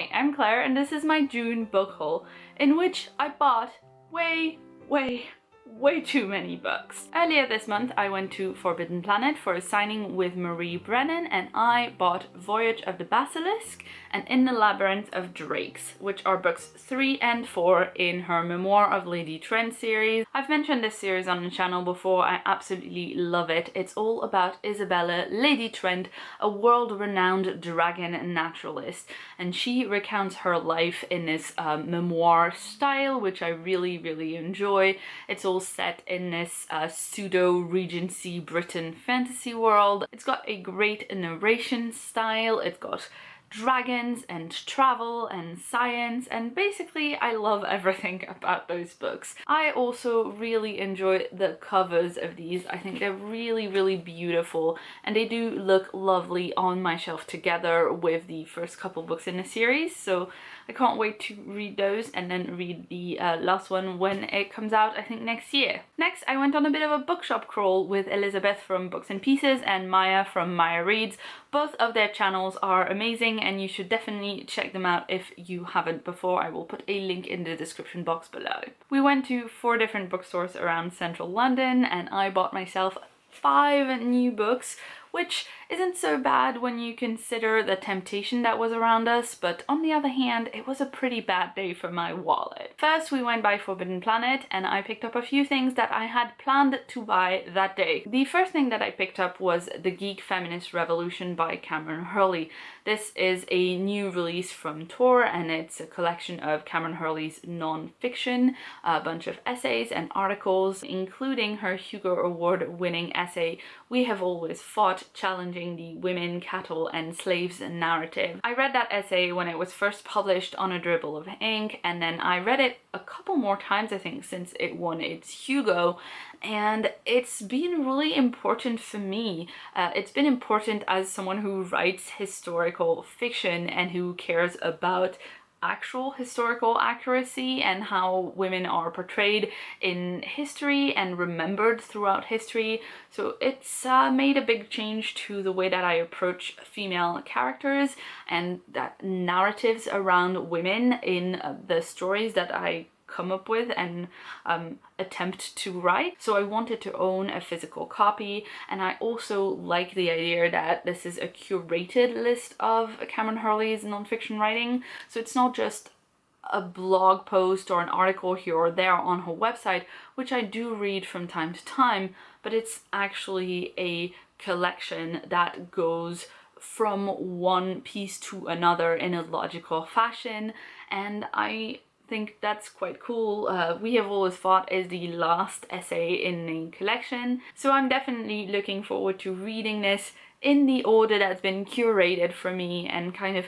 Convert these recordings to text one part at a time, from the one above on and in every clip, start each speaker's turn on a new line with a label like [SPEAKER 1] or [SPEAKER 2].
[SPEAKER 1] Hi, I'm Claire and this is my June book haul, in which I bought way too many books. Earlier this month I went to Forbidden Planet for a signing with Marie Brennan and I bought Voyage of the Basilisk and In the Labyrinth of Drakes, which are books 3 and 4 in her Memoir of Lady Trent series. I've mentioned this series on the channel before, I absolutely love it. It's all about Isabella, Lady Trent, a world-renowned dragon naturalist, and she recounts her life in this memoir style, which I really enjoy. It's all set in this pseudo-Regency Britain fantasy world. It's got a great narration style, it's got dragons and travel and science, and basically I love everything about those books. I also really enjoy the covers of these. I think they're really beautiful and they do look lovely on my shelf together with the first couple books in the series, so I can't wait to read those and then read the last one when it comes out, I think next year. Next, I went on a bit of a bookshop crawl with Elizabeth from Books and Pieces and Maija from Maija Reads. Both of their channels are amazing and you should definitely check them out if you haven't before. I will put a link in the description box below. We went to 4 different bookstores around central London and I bought myself 5 new books, which isn't so bad when you consider the temptation that was around us, but on the other hand, it was a pretty bad day for my wallet. First, we went by Forbidden Planet and I picked up a few things that I had planned to buy that day. The first thing that I picked up was The Geek, Feminist Revolution by Cameron Hurley. This is a new release from Tor and it's a collection of Cameron Hurley's non-fiction, a bunch of essays and articles, including her Hugo Award-winning essay, We Have Always Fought, challenging the women, cattle and slaves narrative. I read that essay when it was first published on a dribble of ink, and then I read it a couple more times I think since it won its Hugo, and it's been really important for me. It's been important as someone who writes historical fiction and who cares about actual historical accuracy and how women are portrayed in history and remembered throughout history. So it's made a big change to the way that I approach female characters and that narratives around women in the stories that I come up with and attempt to write. So I wanted to own a physical copy, and I also like the idea that this is a curated list of Cameron Hurley's nonfiction writing. So it's not just a blog post or an article here or there on her website, which I do read from time to time, but it's actually a collection that goes from one piece to another in a logical fashion, and I think that's quite cool. We Have Always Fought is the last essay in the collection, so I'm definitely looking forward to reading this in the order that's been curated for me and kind of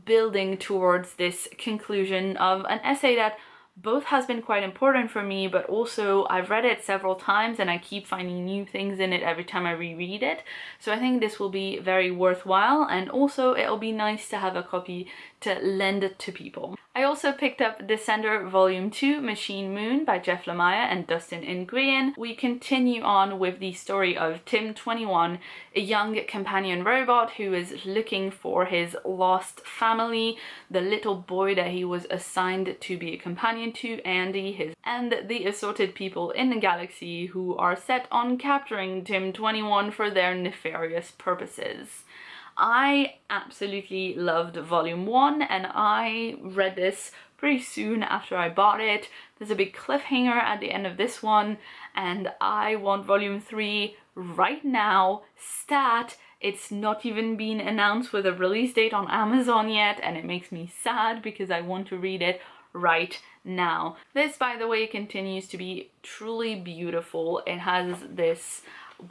[SPEAKER 1] building towards this conclusion of an essay that both has been quite important for me, but also I've read it several times and I keep finding new things in it every time I reread it. So I think this will be very worthwhile, and also it'll be nice to have a copy to lend it to people. I also picked up Descender Volume 2, Machine Moon by Jeff Lemire and Dustin Nguyen. We continue on with the story of Tim, 21, a young companion robot who is looking for his lost family, the little boy that he was assigned to be a companion to, Andy, and the assorted people in the galaxy who are set on capturing Tim, 21 for their nefarious purposes. I absolutely loved Volume 1 and I read this pretty soon after I bought it. There's a big cliffhanger at the end of this one and I want Volume 3 right now, stat. It's not even been announced with a release date on Amazon yet and it makes me sad because I want to read it right now. This, by the way, continues to be truly beautiful. It has this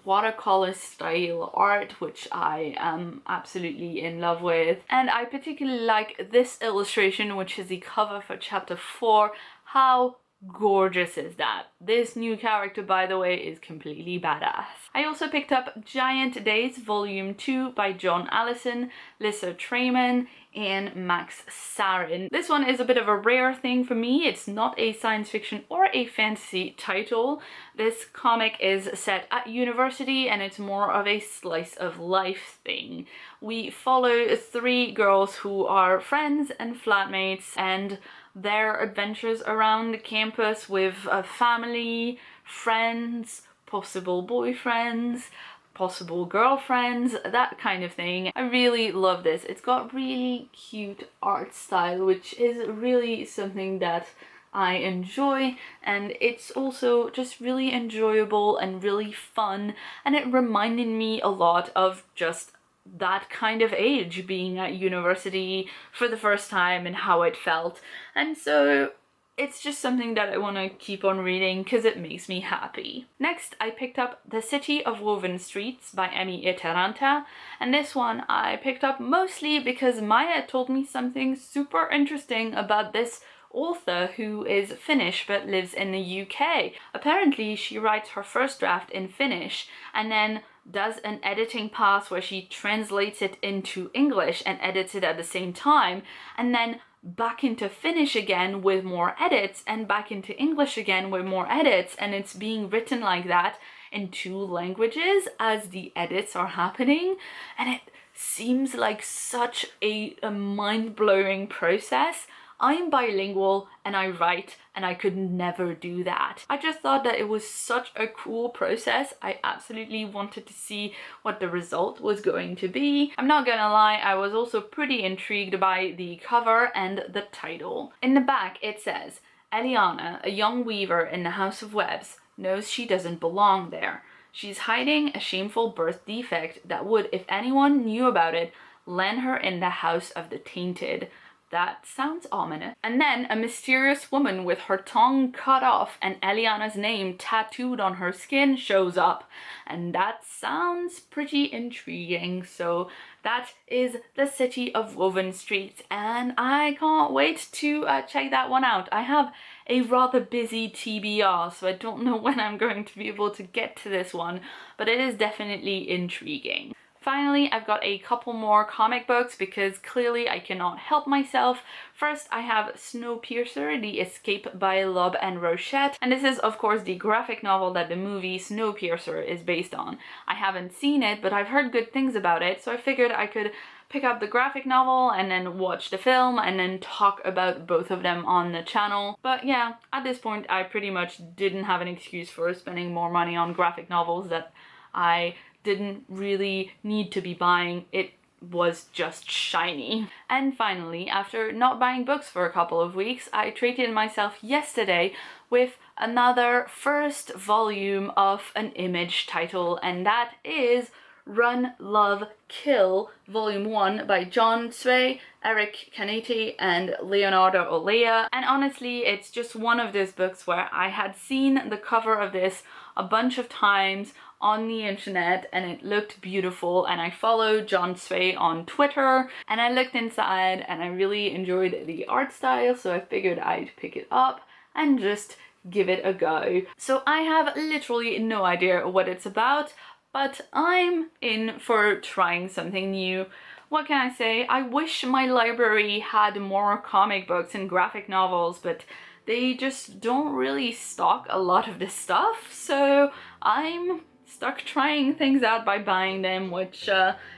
[SPEAKER 1] watercolor style art which I am absolutely in love with, and I particularly like this illustration, which is the cover for chapter 4. How gorgeous is that? This new character, by the way, is completely badass. I also picked up Giant Days Volume 2 by John Allison, Lissa Trayman. and Max Sarin. This one is a bit of a rare thing for me. It's not a science fiction or a fantasy title. This comic is set at university and it's more of a slice of life thing. We follow 3 girls who are friends and flatmates and their adventures around the campus with a family, friends, possible boyfriends, possible girlfriends, that kind of thing. I really love this. It's got really cute art style, which is really something that I enjoy, and it's also just really enjoyable and really fun, and it reminded me a lot of just that kind of age, being at university for the first time and how it felt. And so it's just something that I want to keep on reading because it makes me happy. Next, I picked up The City of Woven Streets by Emmy Eteranta, and this one I picked up mostly because Maija told me something super interesting about this author who is Finnish but lives in the UK. Apparently she writes her first draft in Finnish and then does an editing pass where she translates it into English and edits it at the same time, and then back into Finnish again with more edits, and back into English again with more edits, and it's being written like that in 2 languages as the edits are happening, and it seems like such a mind-blowing process. I'm bilingual and I write, and I could never do that. I just thought that it was such a cool process. I absolutely wanted to see what the result was going to be. I'm not gonna lie, I was also pretty intrigued by the cover and the title. In the back it says, Eliana, a young weaver in the House of Webs, knows she doesn't belong there. She's hiding a shameful birth defect that would, if anyone knew about it, land her in the House of the Tainted. That sounds ominous. And then a mysterious woman with her tongue cut off and Eliana's name tattooed on her skin shows up. And that sounds pretty intriguing. So that is The City of Woven Streets, and I can't wait to check that one out. I have a rather busy TBR, so I don't know when I'm going to be able to get to this one, but it is definitely intriguing. Finally, I've got a couple more comic books because clearly I cannot help myself. First, I have Snowpiercer, The Escape by Loeb and Rochette, and this is of course the graphic novel that the movie Snowpiercer is based on. I haven't seen it, but I've heard good things about it, so I figured I could pick up the graphic novel and then watch the film and then talk about both of them on the channel. But yeah, at this point I pretty much didn't have an excuse for spending more money on graphic novels that I didn't really need to be buying. It was just shiny. And finally, after not buying books for a couple of weeks, I treated myself yesterday with another first volume of an Image title, and that is Run, Love, Kill, Volume 1 by John Sway, Eric Canetti, and Leonardo Olea. And honestly, it's just one of those books where I had seen the cover of this a bunch of times on the internet and it looked beautiful, and I followed John Sway on Twitter and I looked inside and I really enjoyed the art style, so I figured I'd pick it up and just give it a go. So I have literally no idea what it's about, but I'm in for trying something new. What can I say? I wish my library had more comic books and graphic novels, but they just don't really stock a lot of this stuff, so I'm stuck trying things out by buying them, which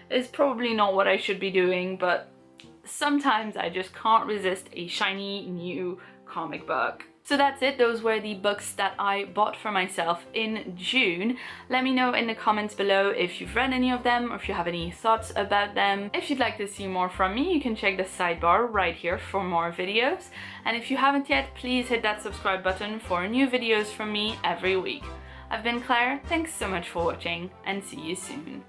[SPEAKER 1] is probably not what I should be doing, but sometimes I just can't resist a shiny new comic book. So that's it, those were the books that I bought for myself in June. Let me know in the comments below if you've read any of them or if you have any thoughts about them. If you'd like to see more from me, you can check the sidebar right here for more videos. And if you haven't yet, please hit that subscribe button for new videos from me every week. I've been Claire, thanks so much for watching, and see you soon.